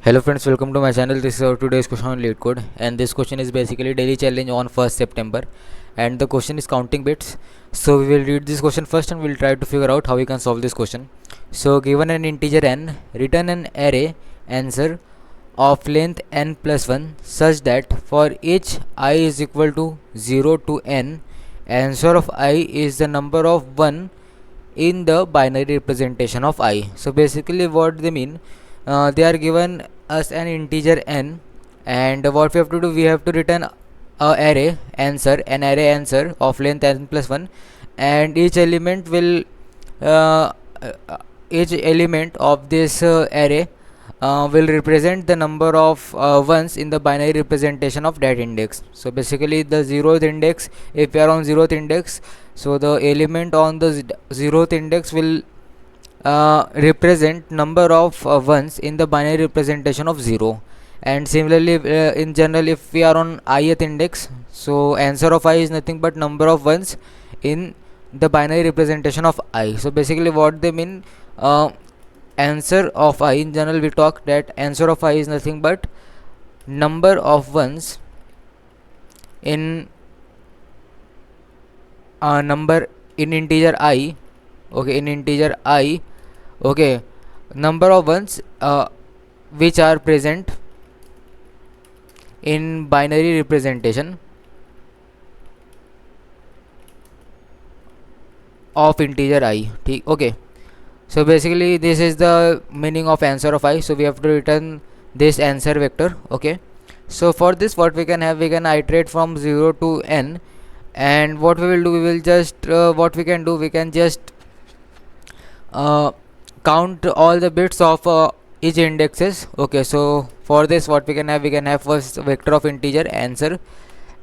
Hello friends, welcome to my channel. This is our today's question on LeetCode, and this question is basically daily challenge on 1st September, and the question is counting bits. So we will read this question first and we'll try to figure out how we can solve this question. So given an integer n, return an array answer of length n plus 1 such that for each I is equal to 0 to n, answer of I is the number of 1 in the binary representation of I. So basically what they mean, they are given us an integer n, and what we have to do, we have to return an array answer of length n plus 1, and uh, each element of this array will represent the number of ones in the binary representation of that index. So basically the zeroth index, if we are on zeroth index, so the element on the zeroth index will represent number of ones in the binary representation of 0. And similarly, in general, if we are on ith index, so answer of I is nothing but number of ones in the binary representation of I. So basically what they mean, answer of I, in general we talk that answer of I is nothing but number of ones in number in integer I. Okay, in integer I, okay, number of ones which are present in binary representation of integer I. Okay, so basically this is the meaning of answer of I. So we have to return this answer vector. Okay, so for this what we can have, we can iterate from 0 to n, and what we will do, we will just what we can do, we can just count all the bits of each indexes. Okay, so for this what we can have, first vector of integer answer,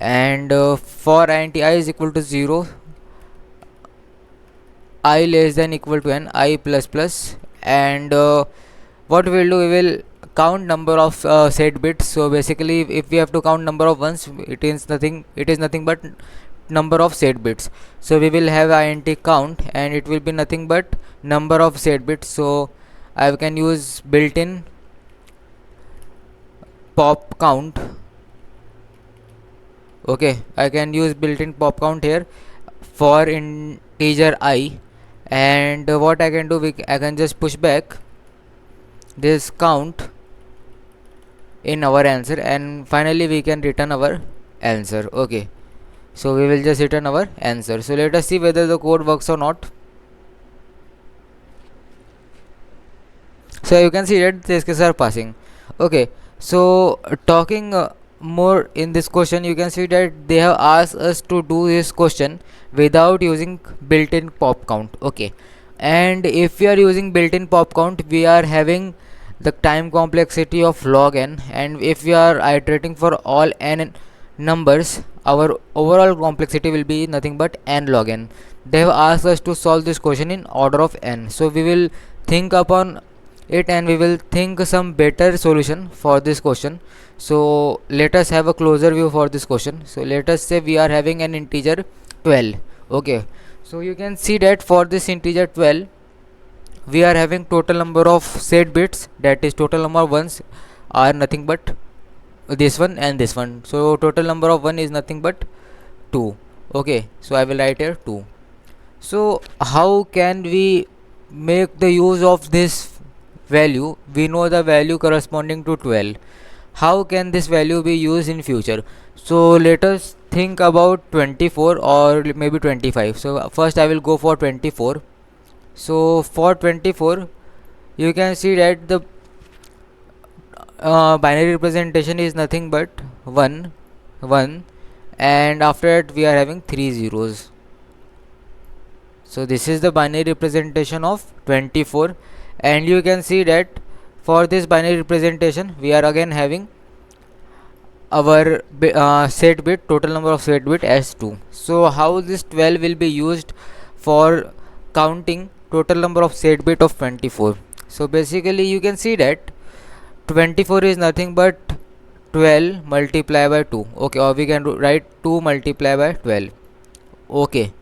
and for int I is equal to 0, I less than equal to n, I plus plus, and what we will do, we will count number of set bits. So basically if we have to count number of ones, it is nothing but number of set bits. So we will have int count, and it will be nothing but number of set bits. So I can use built-in pop count. Okay, I can use built-in pop count here for integer I, and what I can do, I can just push back this count in our answer, and finally we can return our answer. Okay, so we will just return our answer. So let us see whether the code works or not. So you can see that the cases are passing. Okay, so talking more in this question, you can see that they have asked us to do this question without using built-in pop count. Okay, and if we are using built-in pop count, we are having the time complexity of log n, and if we are iterating for all n numbers, our overall complexity will be nothing but n log n. They have asked us to solve this question in order of n, so we will think upon it and we will think some better solution for this question. So let us have a closer view for this question. So let us say we are having an integer 12. Okay, so you can see that for this integer 12 we are having total number of set bits, that is total number of ones are nothing but this one and this one. So total number of 1 is nothing but 2. Okay, so I will write here 2. So how can we make the use of this value? We know the value corresponding to 12. How can this value be used in future? So let us think about 24 or maybe 25. So first I will go for 24. So for 24 you can see that the binary representation is nothing but 1 1, and after that we are having 3 zeros. So this is the binary representation of 24, and you can see that for this binary representation we are again having our set bit, total number of set bit as 2. So how this 12 will be used for counting total number of set bit of 24? So basically you can see that 24 is nothing but 12 multiplied by 2. Okay, or we can write 2 multiplied by 12. Okay,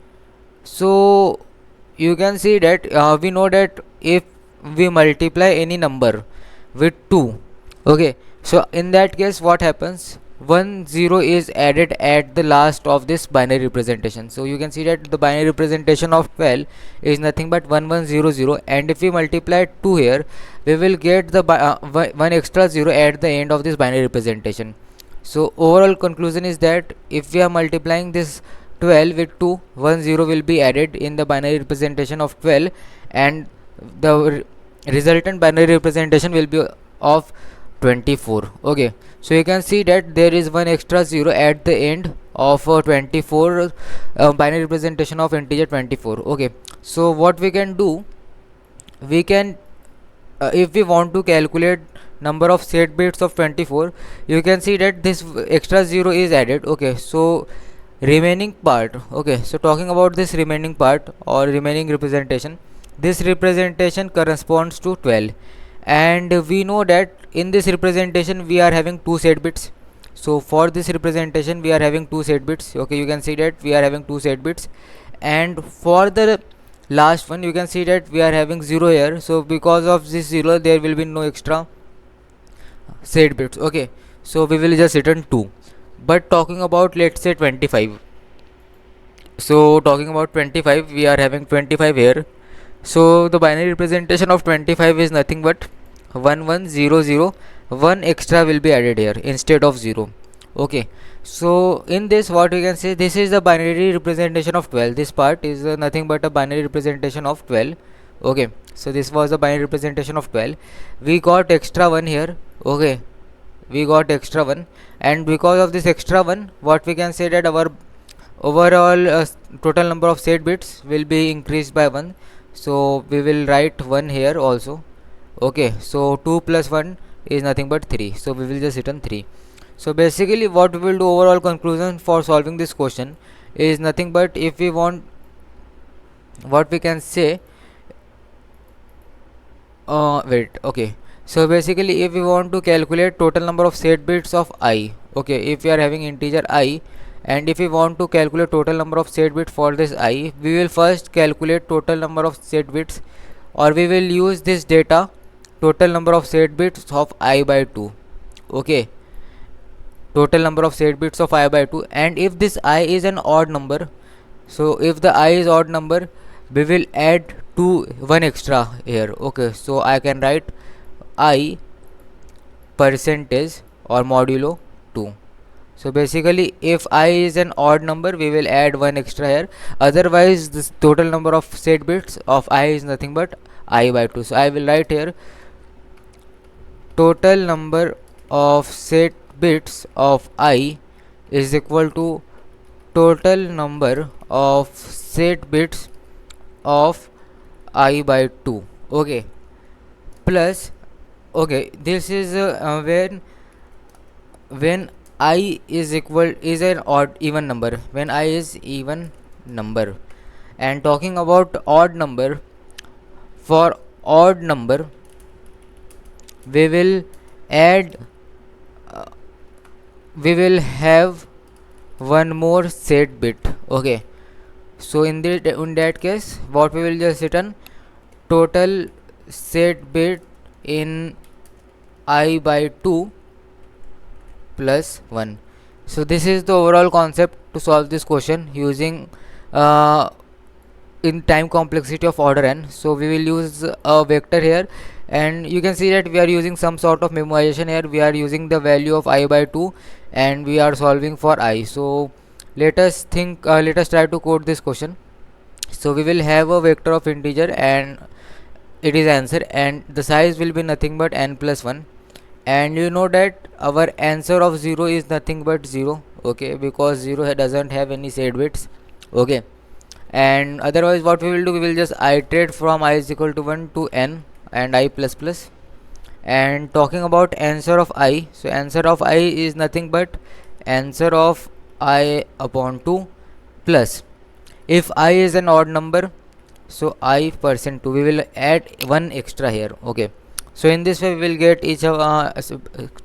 so you can see that we know that if we multiply any number with 2, Okay, so in that case what happens, 1 0 is added at the last of this binary representation. So you can see that the binary representation of 12 is nothing but 1100, and if we multiply 2 here, we will get the one extra 0 at the end of this binary representation. So overall conclusion is that if we are multiplying this 12 with 2, 1 0 will be added in the binary representation of 12, and the resultant binary representation will be of 24. Okay, so you can see that there is one extra 0 at the end of 24 binary representation of integer 24. Okay, so what we can do, we can if we want to calculate number of set bits of 24, you can see that this extra 0 is added. Okay, so remaining part, okay, so talking about this remaining part or remaining representation, this representation corresponds to 12, and we know that in this representation we are having two set bits. So for this representation we are having two set bits. Okay, you can see that we are having two set bits, and for the last one you can see that we are having 0 here. So because of this 0 there will be no extra set bits. Okay, so we will just return 2. But talking about, let's say, 25, so talking about 25, we are having 25 here. So the binary representation of 25 is nothing but 1100. One extra will be added here instead of 0. Okay, so in this what we can say, this is the binary representation of 12. This part is nothing but a binary representation of 12. Okay, so this was the binary representation of 12. We got extra 1 here. Okay, we got extra 1, and because of this extra 1, what we can say that our overall total number of set bits will be increased by 1. So we will write 1 here also. Okay, so 2 plus 1 is nothing but 3, so we will just return 3. So basically what we will do, overall conclusion for solving this question is nothing but, if we want, what we can say, okay, so basically if we want to calculate total number of set bits of I, okay, if we are having integer I, and if we want to calculate total number of set bits for this I, we will first calculate total number of set bits, or we will use this data, total number of set bits of I by 2. Okay, total number of set bits of I by 2, and if this I is an odd number, so if the I is odd number, we will add 1 extra here. Okay, so I can write I percentage or modulo 2. So basically if I is an odd number, we will add 1 extra here, otherwise this total number of set bits of I is nothing but I by 2. So I will write here total number of set bits of I is equal to total number of set bits of I by 2. Okay, plus, okay, this is when I is equal is an odd even number, when I is even number. And talking about odd number, for odd number we will add we will have one more set bit. Okay, so in that case what we will just return, total set bit in I by 2 plus 1. So this is the overall concept to solve this question using in time complexity of order n. So we will use a vector here, and you can see that we are using some sort of memoization here. We are using the value of I by 2, and we are solving for I. So let us try to code this question. So we will have a vector of integer, and it is answer, and the size will be nothing but n plus 1, and you know that our answer of 0 is nothing but 0. Okay, because 0 doesn't have any set bits. Okay, and otherwise what we will do, we will just iterate from I is equal to 1 to n and I plus plus. And talking about answer of I, so answer of I is nothing but answer of I upon 2 plus, if I is an odd number, so I percent 2, we will add 1 extra here. Okay, so in this way we will get each of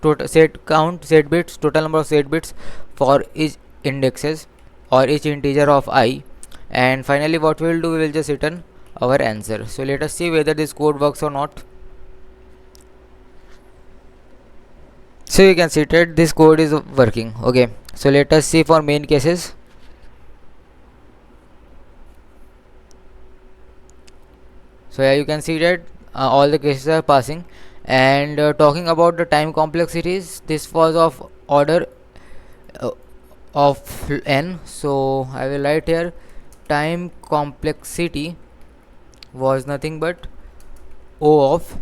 total set bits, total number of set bits for each indexes or each integer of I, and finally what we will do, we will just return our answer. So let us see whether this code works or not. So you can see that this code is working. Okay, so let us see for main cases. So yeah, you can see that all the cases are passing. And talking about the time complexities, this was of order uh, of n. So I will write here time complexity was nothing but O of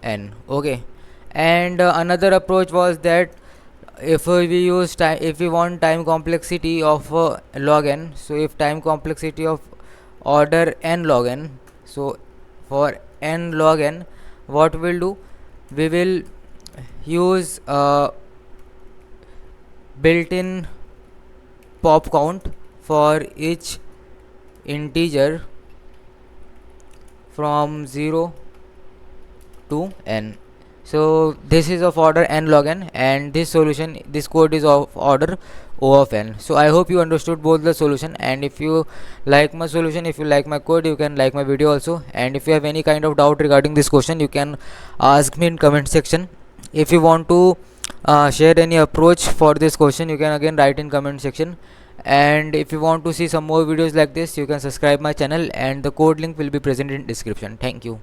n. Okay, and another approach was that if we use time, if we want time complexity of log n, so if time complexity of order n log n, so for n log n, what we'll do, we will use built-in pop count for each integer from 0 to n. So this is of order n log n, and this solution, this code is of order O of n. So I hope you understood both the solution, and if you like my solution, if you like my code, you can like my video also. And if you have any kind of doubt regarding this question, you can ask me in comment section. If you want to share any approach for this question, you can again write in comment section. And if you want to see some more videos like this, you can subscribe my channel, and the code link will be present in description. Thank you.